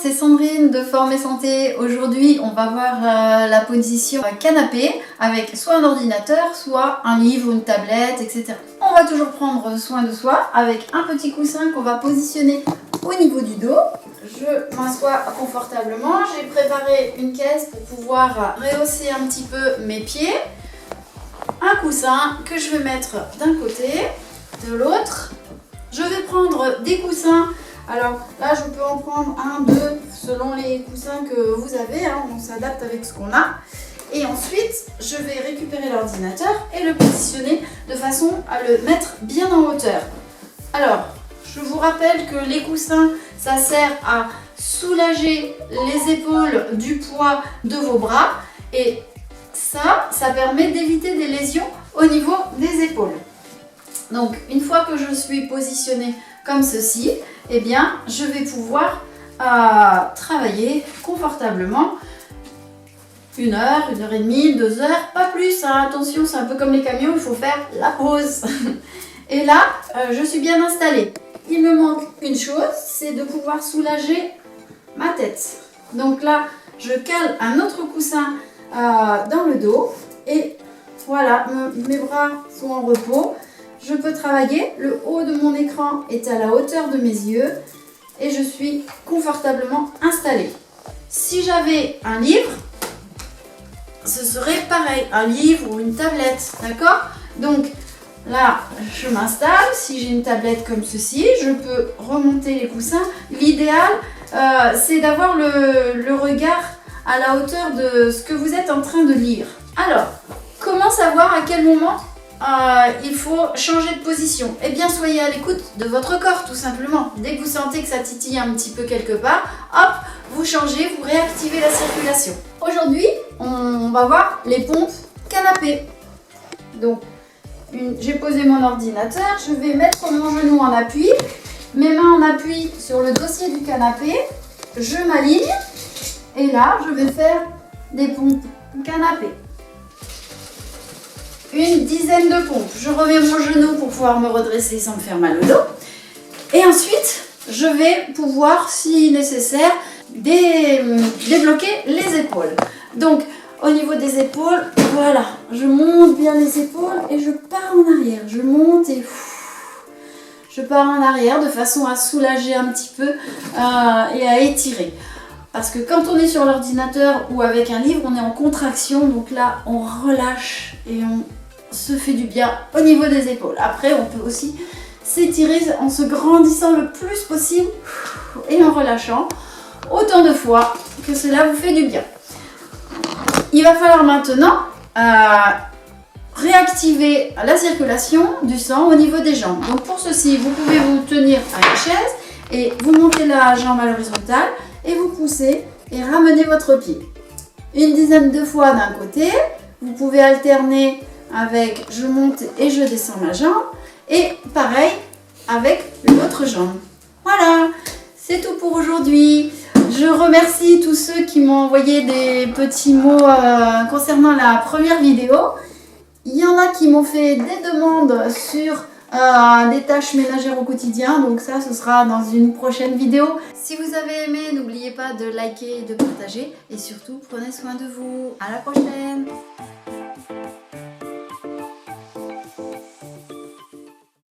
c'est Sandrine de Forme et Santé. Aujourd'hui, on va voir la position canapé avec soit un ordinateur, soit un livre, une tablette, etc. On va toujours prendre soin de soi avec un petit coussin qu'on va positionner au niveau du dos. Je m'assois confortablement. J'ai préparé une caisse pour pouvoir rehausser un petit peu mes pieds. Un coussin que je vais mettre d'un côté, de l'autre. Je vais prendre des coussins. Alors là, je peux en prendre un, deux, selon les coussins que vous avez. On s'adapte avec ce qu'on a. Et ensuite, je vais récupérer l'ordinateur et le positionner de façon à le mettre bien en hauteur. Alors, je vous rappelle que les coussins, ça sert à soulager les épaules du poids de vos bras. Et ça permet d'éviter des lésions au niveau des épaules. Donc, une fois que je suis positionnée comme ceci, eh bien, je vais pouvoir travailler confortablement 1 heure, 1 heure et demie, 2 heures, pas plus. Attention, c'est un peu comme les camions, il faut faire la pause. Et là, je suis bien installée. Il me manque une chose, c'est de pouvoir soulager ma tête. Donc là, je cale un autre coussin dans le dos et voilà, mes bras sont en repos. Je peux travailler, le haut de mon écran est à la hauteur de mes yeux et je suis confortablement installée. Si j'avais un livre, ce serait pareil, un livre ou une tablette, d'accord? Donc là, je m'installe. Si j'ai une tablette comme ceci, je peux remonter les coussins. L'idéal, c'est d'avoir le regard à la hauteur de ce que vous êtes en train de lire. Alors, comment savoir à quel moment il faut changer de position? Eh bien, soyez à l'écoute de votre corps, tout simplement. Dès que vous sentez que ça titille un petit peu quelque part, hop, vous changez, vous réactivez la circulation. Aujourd'hui, on va voir les pompes canapé. Donc, j'ai posé mon ordinateur, je vais mettre mon genou en appui, mes mains en appui sur le dossier du canapé, je m'aligne et là, je vais faire des pompes canapé. Une dizaine de pompes. Je remets mon genou pour pouvoir me redresser sans me faire mal au dos. Et ensuite, je vais pouvoir, si nécessaire, débloquer les épaules. Donc, au niveau des épaules, voilà, je monte bien les épaules et je pars en arrière. Je monte et je pars en arrière de façon à soulager un petit peu et à étirer. Parce que quand on est sur l'ordinateur ou avec un livre, on est en contraction. Donc là, on relâche et on se fait du bien au niveau des épaules. Après, on peut aussi s'étirer en se grandissant le plus possible et en relâchant autant de fois que cela vous fait du bien. Il va falloir maintenant réactiver la circulation du sang au niveau des jambes. Donc pour ceci, vous pouvez vous tenir à la chaise et vous montez la jambe à l'horizontale et vous poussez et ramenez votre pied. Une dizaine de fois d'un côté. Vous pouvez alterner avec je monte et je descends ma jambe et pareil avec l'autre jambe. Voilà, c'est tout pour aujourd'hui. Je remercie tous ceux qui m'ont envoyé des petits mots concernant la première vidéo. Il y en a qui m'ont fait des demandes sur des tâches ménagères au quotidien. Donc ça, ce sera dans une prochaine vidéo. Si vous avez aimé, n'oubliez pas de liker et de partager. Et surtout, prenez soin de vous. À la prochaine!